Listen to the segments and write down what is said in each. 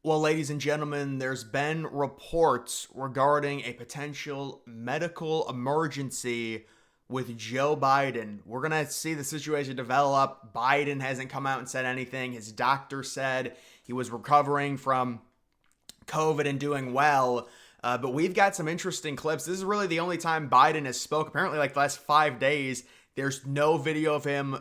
Well, ladies and gentlemen, there's been reports regarding a potential medical emergency with Joe Biden. We're going to see the situation develop. Biden hasn't come out and said anything. His doctor said he was recovering from COVID and doing well. But we've got some interesting clips. This is really the only time Biden has spoke. Apparently, like the last 5 days, there's no video of him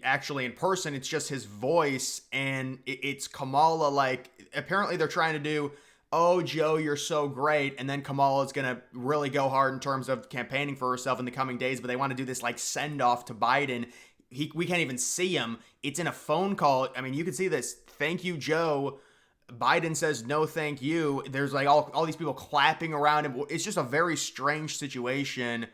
actually in person. It's just his voice, and it's Kamala. Like, apparently they're trying to do, oh, Joe, you're so great. And then Kamala's going to really go hard in terms of campaigning for herself in the coming days. But they want to do this like send off to Biden. We can't even see him. It's in a phone call. I mean, you can see this. Thank you, Joe. Biden says no thank you. There's like all these people clapping around him. It's just a very strange situation.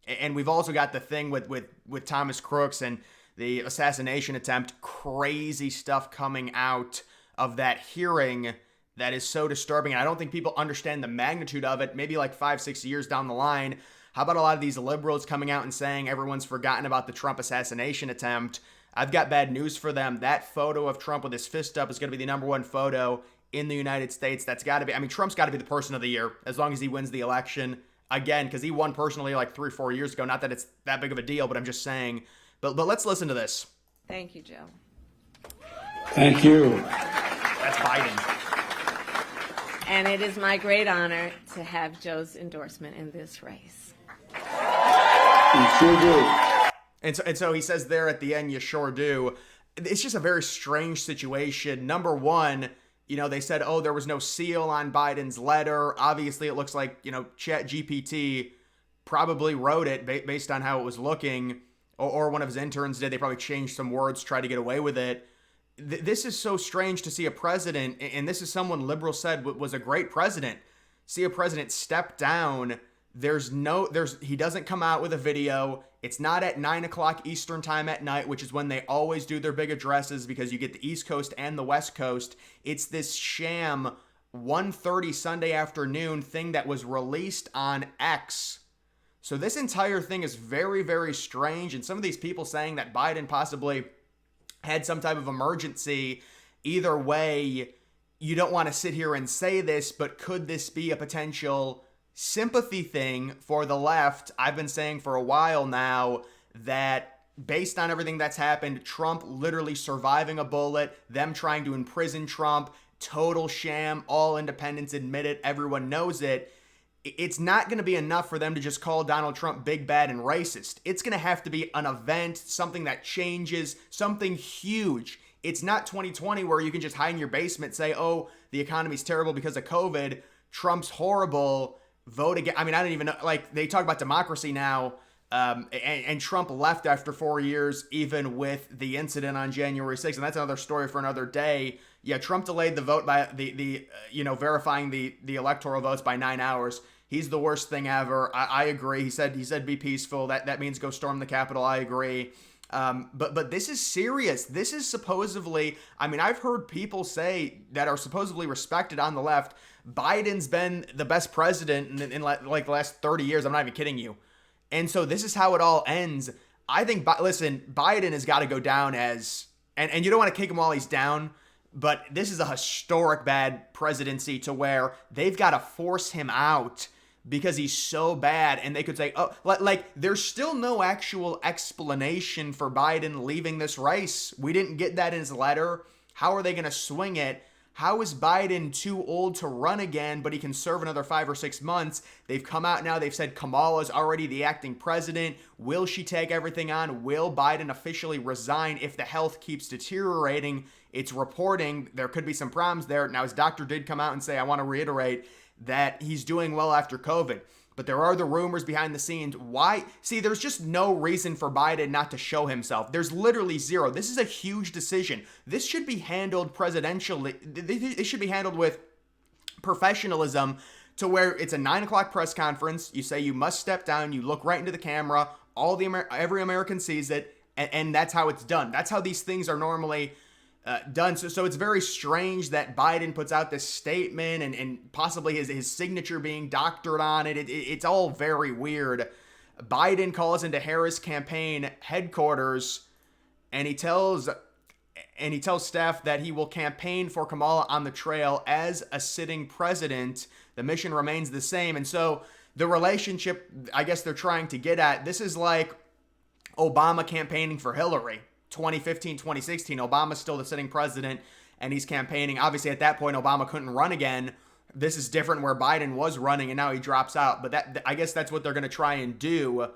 And we've also got the thing with Thomas Crooks and the assassination attempt. Crazy stuff coming out of that hearing that is so disturbing. And I don't think people understand the magnitude of it. Maybe like 5-6 years down the line. How about a lot of these liberals coming out and saying everyone's forgotten about the Trump assassination attempt? I've got bad news for them. That photo of Trump with his fist up is going to be the number one photo in the United States. That's got to be, I mean, Trump's got to be the person of the year as long as he wins the election. Again, because he won personally like 3 or 4 years ago. Not that it's that big of a deal, but I'm just saying. But let's listen to this. Thank you, Joe. Thank you. That's Biden. And it is my great honor to have Joe's endorsement in this race. You sure do. And so he says there at the end, you sure do. It's just a very strange situation. Number one, they said, oh, there was no seal on Biden's letter. Obviously, it looks like, ChatGPT probably wrote it based on how it was looking, or one of his interns did. They probably changed some words, tried to get away with it. This is so strange to see a president, and this is someone liberals said was a great president. See a president step down. He doesn't come out with a video. It's not at 9:00 Eastern time at night, which is when they always do their big addresses because you get the East Coast and the West Coast. It's this sham 1:30 Sunday afternoon thing that was released on X. So this entire thing is very, very strange. And some of these people saying that Biden possibly had some type of emergency, either way, you don't want to sit here and say this, but could this be a potential sympathy thing for the left? I've been saying for a while now that based on everything that's happened, Trump literally surviving a bullet, them trying to imprison Trump, total sham, all independents admit it, everyone knows it. It's not going to be enough for them to just call Donald Trump big, bad, and racist. It's going to have to be an event, something that changes, something huge. It's not 2020 where you can just hide in your basement, say, oh, the economy's terrible because of COVID, Trump's horrible, vote again. I mean, I don't even know. Like, they talk about democracy now, and Trump left after 4 years, even with the incident on January 6th, and that's another story for another day. Yeah, Trump delayed the vote by verifying the electoral votes by 9 hours. He's the worst thing ever. I agree. He said be peaceful. That means go storm the Capitol. I agree. But this is serious. This is supposedly, I mean, I've heard people say that are supposedly respected on the left, Biden's been the best president in like the last 30 years. I'm not even kidding you. And so this is how it all ends. I think, listen, Biden has got to go down as, and you don't want to kick him while he's down, but this is a historic bad presidency to where they've got to force him out because he's so bad. And they could say, oh, like there's still no actual explanation for Biden leaving this race. We didn't get that in his letter. How are they going to swing it? How is Biden too old to run again, but he can serve another 5 or 6 months? They've come out now. They've said Kamala's already the acting president. Will she take everything on? Will Biden officially resign if the health keeps deteriorating? It's reporting there could be some problems there. Now, his doctor did come out and say, I want to reiterate that he's doing well after COVID. But there are the rumors behind the scenes. Why? See, there's just no reason for Biden not to show himself. There's literally zero. This is a huge decision. This should be handled presidentially. It should be handled with professionalism to where it's a 9:00 press conference. You say you must step down. You look right into the camera. Every American sees it. And that's how it's done. That's how these things are normally done. So it's very strange that Biden puts out this statement and possibly his signature being doctored on it. It's all very weird. Biden calls into Harris campaign headquarters and he tells and he tells staff that he will campaign for Kamala on the trail as a sitting president. The mission remains the same. And so the relationship, I guess they're trying to get at, this is like Obama campaigning for Hillary. 2015, 2016, Obama's still the sitting president and he's campaigning. Obviously, at that point, Obama couldn't run again. This is different where Biden was running and now he drops out. But that, I guess that's what they're going to try and do.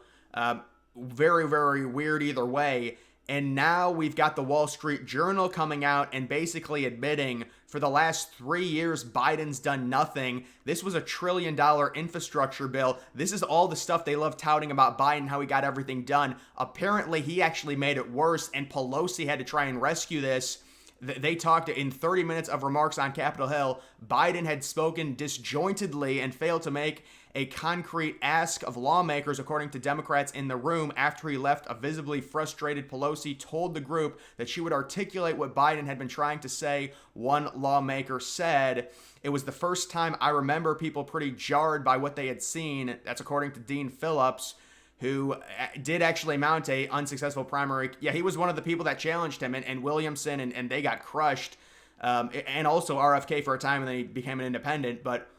Very, very weird either way. And now we've got the Wall Street Journal coming out and basically admitting for the last 3 years, Biden's done nothing. This was $1 trillion infrastructure bill. This is all the stuff they love touting about Biden, how he got everything done. Apparently, he actually made it worse, and Pelosi had to try and rescue this. They talked in 30 minutes of remarks on Capitol Hill. Biden had spoken disjointedly and failed to make a concrete ask of lawmakers, according to Democrats in the room. After he left, a visibly frustrated Pelosi told the group that she would articulate what Biden had been trying to say. One lawmaker said, "It was the first time I remember people pretty jarred by what they had seen." That's according to Dean Phillips, who did actually mount a unsuccessful primary. Yeah, he was one of the people that challenged him, and Williamson, and they got crushed. And also RFK for a time, and then he became an independent. But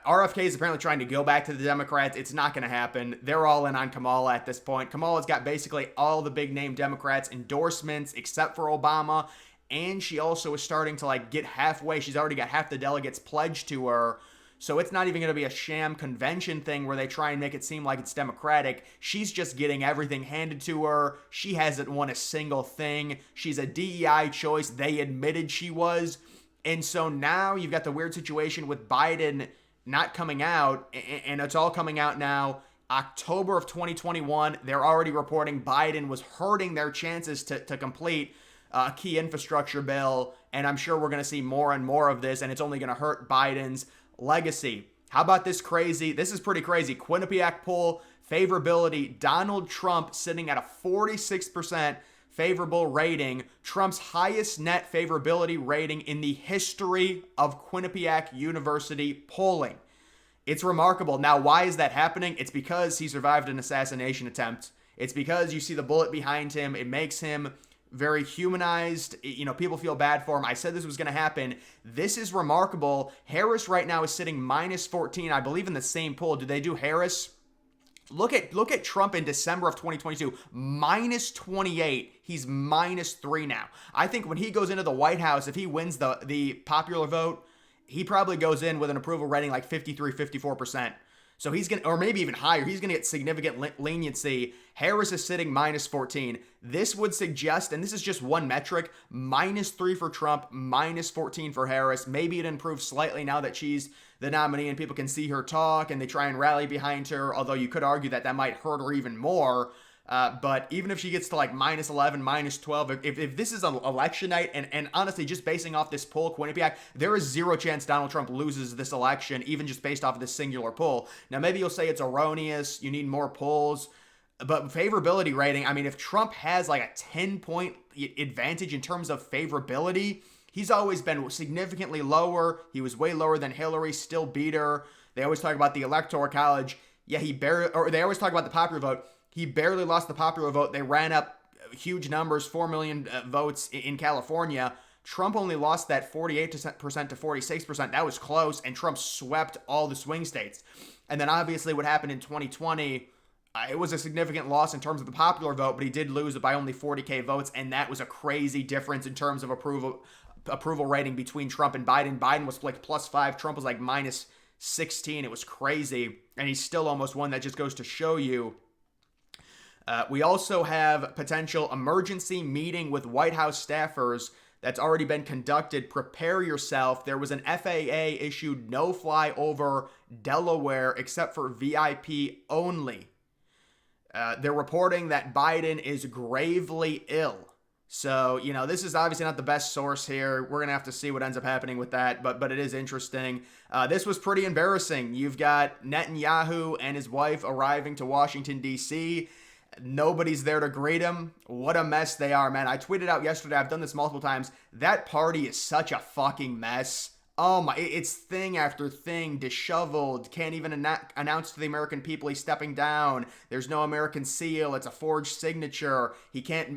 RFK is apparently trying to go back to the Democrats. It's not going to happen. They're all in on Kamala at this point. Kamala's got basically all the big name Democrats endorsements except for Obama. And she also is starting to get halfway. She's already got half the delegates pledged to her. So it's not even going to be a sham convention thing where they try and make it seem like it's Democratic. She's just getting everything handed to her. She hasn't won a single thing. She's a DEI choice. They admitted she was. And so now you've got the weird situation with Biden not coming out, and it's all coming out now. October of 2021, they're already reporting Biden was hurting their chances to complete a key infrastructure bill, and I'm sure we're going to see more and more of this, and it's only going to hurt Biden's legacy. How about this crazy? This is pretty crazy. Quinnipiac poll favorability, Donald Trump sitting at a 46% favorable rating, Trump's highest net favorability rating in the history of Quinnipiac University polling. It's remarkable. Now, why is that happening? It's because he survived an assassination attempt. It's because you see the bullet behind him. It makes him very humanized. People feel bad for him. I said this was going to happen. This is remarkable. Harris right now is sitting minus 14, I believe, in the same poll. Did they do Harris? Look at Trump in December of 2022, minus 28. He's minus 3 now. I think when he goes into the White House, if he wins the popular vote, he probably goes in with an approval rating like 53, 54%. So he's going to, or maybe even higher, he's going to get significant leniency. Harris is sitting minus 14. This would suggest, and this is just one metric, minus 3 for Trump, minus 14 for Harris. Maybe it improves slightly now that she's the nominee and people can see her talk and they try and rally behind her, although you could argue that might hurt her even more. But even if she gets to minus 11, minus 12, if this is an election night, and honestly, just basing off this poll, Quinnipiac, there is zero chance Donald Trump loses this election, even just based off of this singular poll. Now, maybe you'll say it's erroneous, you need more polls, but favorability rating, I mean, if Trump has a 10-point advantage in terms of favorability, he's always been significantly lower. He was way lower than Hillary, still beat her. They always talk about the Electoral College. Yeah, they always talk about the popular vote. He barely lost the popular vote. They ran up huge numbers, 4 million votes in California. Trump only lost that 48% to 46%. That was close, and Trump swept all the swing states. And then obviously what happened in 2020, it was a significant loss in terms of the popular vote, but he did lose it by only 40K votes, and that was a crazy difference in terms of approval rating between Trump and Biden. Biden was plus 5. Trump was minus 16. It was crazy, and he still almost won. That just goes to show you. We also have potential emergency meeting with White House staffers that's already been conducted. Prepare yourself. There was an FAA issued no-fly over Delaware except for VIP only. They're reporting that Biden is gravely ill. So, this is obviously not the best source here. We're going to have to see what ends up happening with that, but it is interesting. This was pretty embarrassing. You've got Netanyahu and his wife arriving to Washington, D.C., Nobody's there to greet him. What a mess they are, man. I tweeted out yesterday, I've done this multiple times, that party is such a fucking mess. Oh my, it's thing after thing, disheveled, can't even announce to the American people he's stepping down. There's no American seal, it's a forged signature.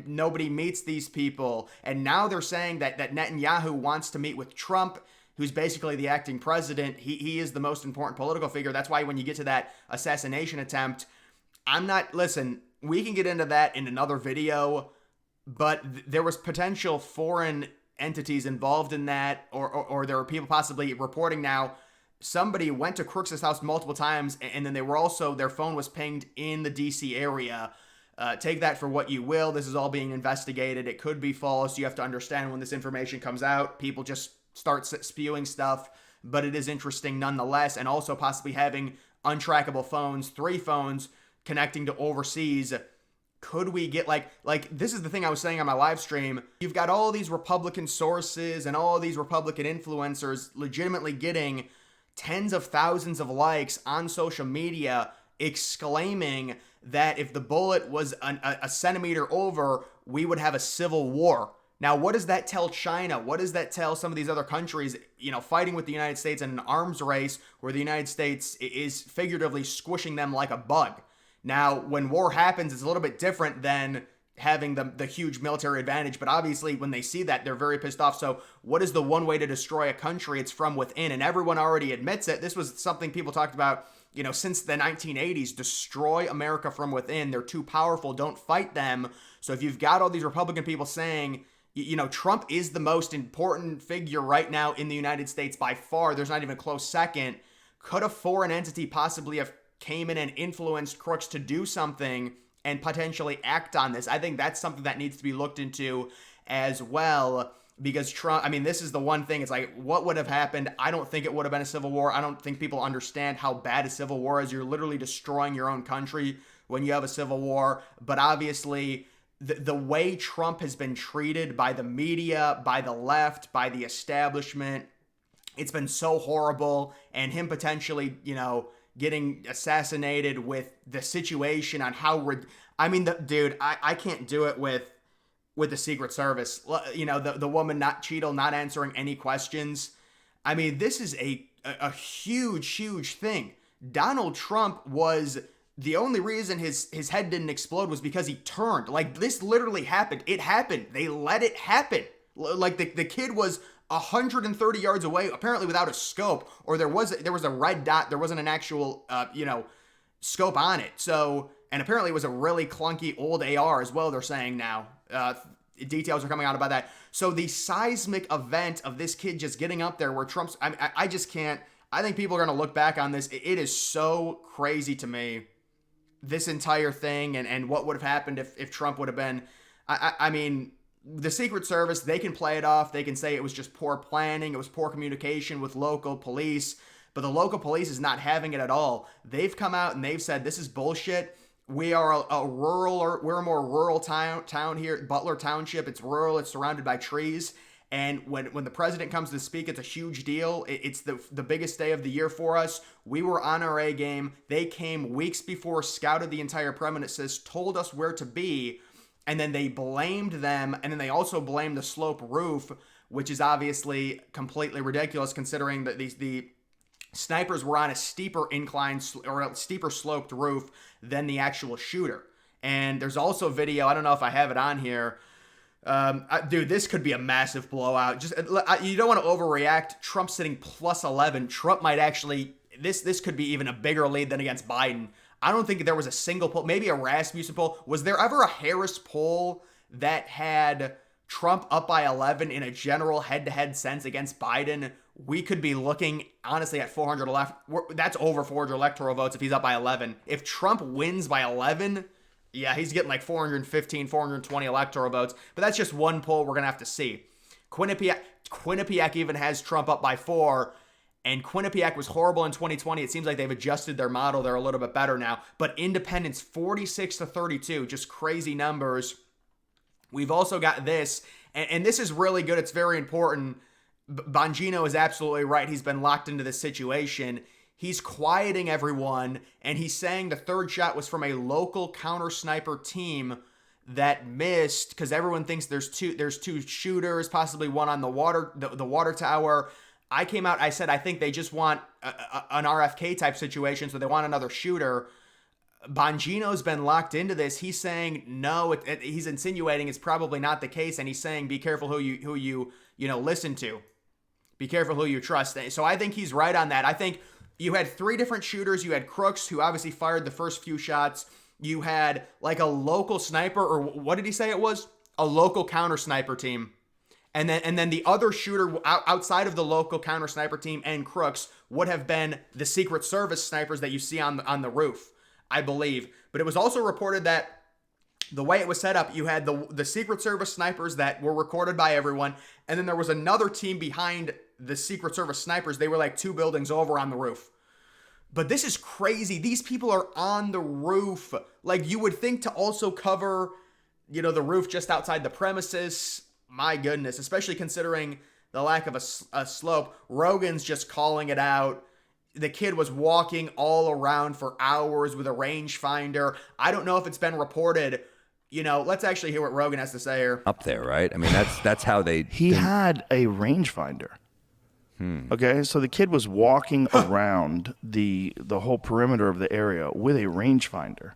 Nobody meets these people. And now they're saying that Netanyahu wants to meet with Trump, who's basically the acting president. He is the most important political figure. That's why when you get to that assassination attempt, listen, we can get into that in another video, but there was potential foreign entities involved in that, or there are people possibly reporting now somebody went to Crooks' house multiple times, and then their phone was pinged in the DC area. Take that for what you will. This is all being investigated. It could be false. You have to understand when this information comes out, people just start spewing stuff, but it is interesting nonetheless. And also possibly having untrackable phones, 3 phones connecting to overseas. Could we get like this is the thing I was saying on my live stream. You've got all these Republican sources and all these Republican influencers legitimately getting tens of thousands of likes on social media exclaiming that if the bullet was a centimeter over, we would have a civil war. Now, what does that tell China? What does that tell some of these other countries, fighting with the United States in an arms race where the United States is figuratively squishing them like a bug? Now, when war happens, it's a little bit different than having the huge military advantage. But obviously, when they see that, they're very pissed off. So what is the one way to destroy a country? It's from within. And everyone already admits it. This was something people talked about, since the 1980s. Destroy America from within. They're too powerful. Don't fight them. So if you've got all these Republican people saying, Trump is the most important figure right now in the United States by far, there's not even a close second. Could a foreign entity possibly have came in and influenced Crooks to do something and potentially act on this? I think that's something that needs to be looked into as well, because Trump, this is the one thing. It's like, what would have happened? I don't think it would have been a civil war. I don't think people understand how bad a civil war is. You're literally destroying your own country when you have a civil war. But obviously, the way Trump has been treated by the media, by the left, by the establishment, it's been so horrible. And him potentially, getting assassinated with the situation on how dude, I can't do it with the Secret Service. The woman not answering any questions. This is a huge thing. Donald Trump was the only reason his head didn't explode was because he turned. Like, this literally happened. It happened. They let it happen. Like, the kid was 130 yards away, apparently without a scope, or there was a red dot. There wasn't an actual, scope on it. So, and apparently it was a really clunky old AR as well, they're saying now. Details are coming out about that. So the seismic event of this kid just getting up there where Trump's, I just can't, I think people are going to look back on this. It is so crazy to me, this entire thing, and what would have happened if Trump would have been, the Secret Service, they can play it off. They can say it was just poor planning. It was poor communication with local police. But the local police is not having it at all. They've come out and they've said, this is bullshit. We are we're a more rural town here, Butler Township. It's rural. It's surrounded by trees. And when the president comes to speak, it's a huge deal. It's the biggest day of the year for us. We were on our A game. They came weeks before, scouted the entire premises, told us where to be. And then they blamed them, and then they also blamed the slope roof, which is obviously completely ridiculous considering that the snipers were on a steeper incline or a steeper sloped roof than the actual shooter. And there's also video, I don't know if I have it on here. Dude, this could be a massive blowout. Just you don't want to overreact. Trump sitting plus 11. Trump might actually, this could be even a bigger lead than against Biden. I don't think there was a single poll, maybe a Rasmussen poll. Was there ever a Harris poll that had Trump up by 11 in a general head-to-head sense against Biden? We could be looking, honestly, at 400 that's over 400 electoral votes if he's up by 11. If Trump wins by 11, yeah, he's getting like 415, 420 electoral votes. But that's just one poll we're going to have to see. Quinnipiac even has Trump up by 4. And Quinnipiac was horrible in 2020. It seems like they've adjusted their model. They're a little bit better now. But independents, 46-32, just crazy numbers. We've also got this, and this is really good. It's very important. Bongino is absolutely right. He's been locked into this situation. He's quieting everyone, and he's saying the third shot was from a local counter sniper team that missed because everyone thinks there's two shooters, possibly one on the water tower. I came out, I said, I think they just want an RFK type situation, so they want another shooter. Bongino's been locked into this. He's saying no. He's insinuating it's probably not the case, and he's saying be careful who you listen to. Be careful who you trust. So I think he's right on that. I think you had 3 different shooters. You had Crooks, who obviously fired the first few shots. You had like a local sniper, or what did he say it was? A local counter sniper team. And then the other shooter outside of the local counter sniper team and Crooks would have been the Secret Service snipers that you see on the roof, I believe. But it was also reported that the way it was set up, you had the Secret Service snipers that were recorded by everyone, and then there was another team behind the Secret Service snipers. They were like 2 buildings over on the roof. But this is crazy. These people are on the roof. Like, you would think to also cover, the roof just outside the premises. My goodness, especially considering the lack of a slope. Rogan's just calling it out. The kid was walking all around for hours with a rangefinder. I don't know if it's been reported. Let's actually hear what Rogan has to say here. Up there, right? I mean, that's how they... He had a rangefinder. Okay, so the kid was walking around the whole perimeter of the area with a rangefinder,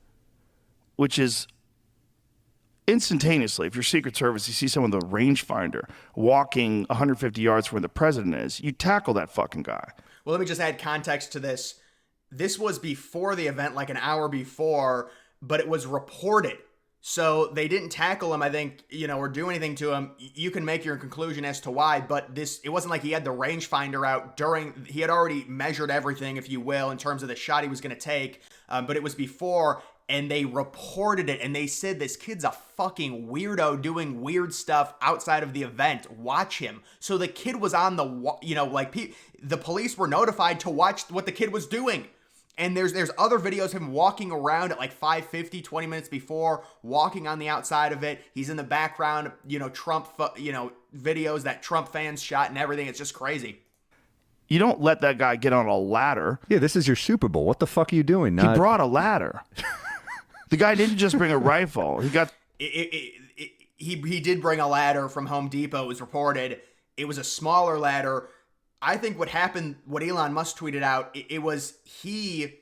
which is instantaneously, if you're Secret Service, you see someone with a rangefinder walking 150 yards from where the president is, you tackle that fucking guy. Well, let me just add context to this. This was before the event, like an hour before, but it was reported. So they didn't tackle him, I think, or do anything to him. You can make your conclusion as to why, but it wasn't like he had the rangefinder out he had already measured everything, if you will, in terms of the shot he was going to take. But it was before, and they reported it, and they said this kid's a fucking weirdo doing weird stuff outside of the event. Watch him. So the kid was on the police were notified to watch what the kid was doing. And there's other videos of him walking around at like 5:50, 20 minutes before, walking on the outside of it. He's in the background, Trump, videos that Trump fans shot and everything. It's just crazy. You don't let that guy get on a ladder. Yeah, this is your Super Bowl. What the fuck are you doing? He brought a ladder. The guy didn't just bring a rifle. He got... He did bring a ladder from Home Depot, it was reported. It was a smaller ladder. I think what happened, what Elon Musk tweeted out, it was he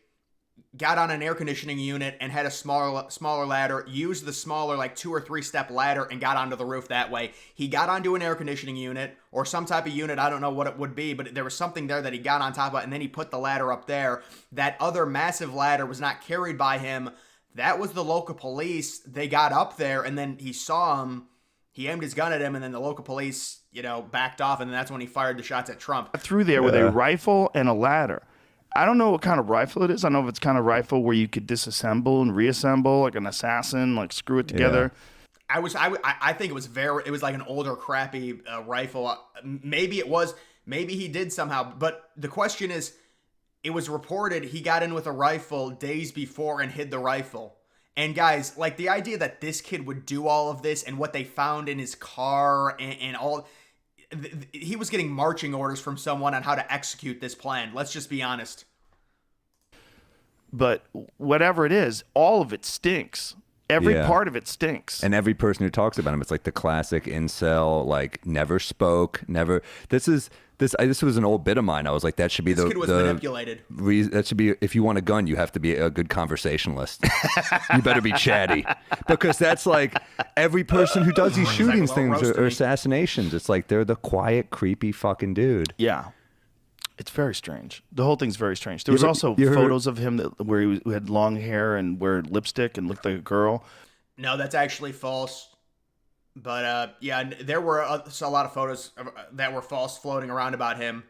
got on an air conditioning unit and had a smaller ladder, used the smaller like 2 or 3 step ladder and got onto the roof that way. He got onto an air conditioning unit or some type of unit. I don't know what it would be, but there was something there that he got on top of, and then he put the ladder up there. That other massive ladder was not carried by him. That was the local police. They got up there, and then he saw him. He aimed his gun at him, and then the local police, backed off, and then that's when he fired the shots at Trump. Through there with a rifle and a ladder. I don't know what kind of rifle it is. I know if it's kind of rifle where you could disassemble and reassemble like an assassin, like screw it together. Yeah. I think it was like an older crappy rifle. Maybe he did somehow. But the question is, it was reported he got in with a rifle days before and hid the rifle. And guys, like the idea that this kid would do all of this and what they found in his car and all, he was getting marching orders from someone on how to execute this plan. Let's just be honest. But whatever it is, all of it stinks. Every part of it stinks. And every person who talks about him, it's like the classic incel, like never spoke, never. This was an old bit of mine. I was like, that should be this kid was manipulated. That should be, if you want a gun, you have to be a good conversationalist. You better be chatty, because that's like every person who does these shootings things or assassinations. It's like they're the quiet, creepy fucking dude. Yeah. It's very strange. The whole thing's very strange. There was also photos of him where he had long hair and wear lipstick and looked like a girl. No, that's actually false. But there were a lot of photos that were false floating around about him.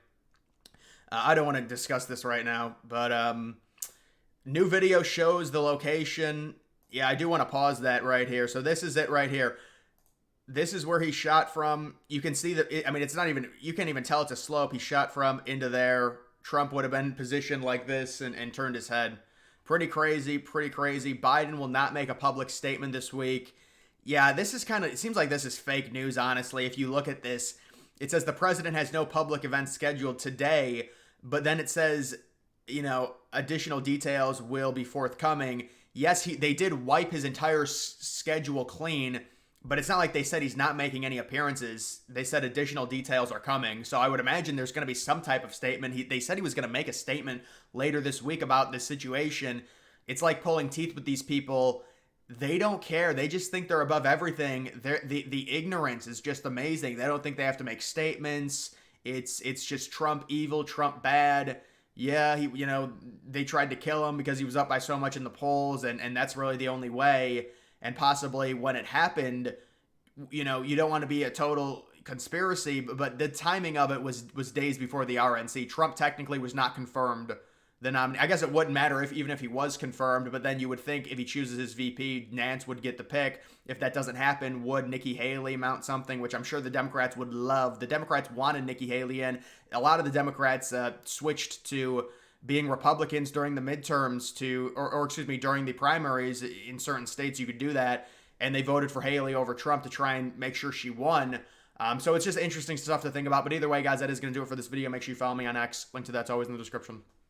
I don't want to discuss this right now, but new video shows the location. Yeah, I do want to pause that right here. So this is it right here. This is where he shot from. You can see that, it's not even, you can't even tell it's a slope. He shot from into there. Trump would have been positioned like this and turned his head. Pretty crazy. Biden will not make a public statement this week. Yeah, this is it seems like this is fake news, honestly. If you look at this, it says the president has no public events scheduled today, but then it says, additional details will be forthcoming. Yes, they did wipe his entire schedule clean, But it's not like they said he's not making any appearances. They said additional details are coming. So I would imagine there's going to be some type of statement. They said he was going to make a statement later this week about this situation. It's like pulling teeth with these people. They don't care. They just think they're above everything. The ignorance is just amazing. They don't think they have to make statements. It's just Trump evil, Trump bad. Yeah, they tried to kill him because he was up by so much in the polls, and that's really the only way. And possibly when it happened, you don't want to be a total conspiracy, but the timing of it was days before the RNC. Trump technically was not confirmed the nominee. I guess it wouldn't matter even if he was confirmed, but then you would think if he chooses his VP, Nance would get the pick. If that doesn't happen, would Nikki Haley mount something, which I'm sure the Democrats would love. The Democrats wanted Nikki Haley in. A lot of the Democrats switched to being Republicans during the midterms during the primaries. In certain states you could do that, and they voted for Haley over Trump to try and make sure she won. So it's just interesting stuff to think about. But either way, guys, that is going to do it for this video. Make sure you follow me on X. Link to that's always in the description.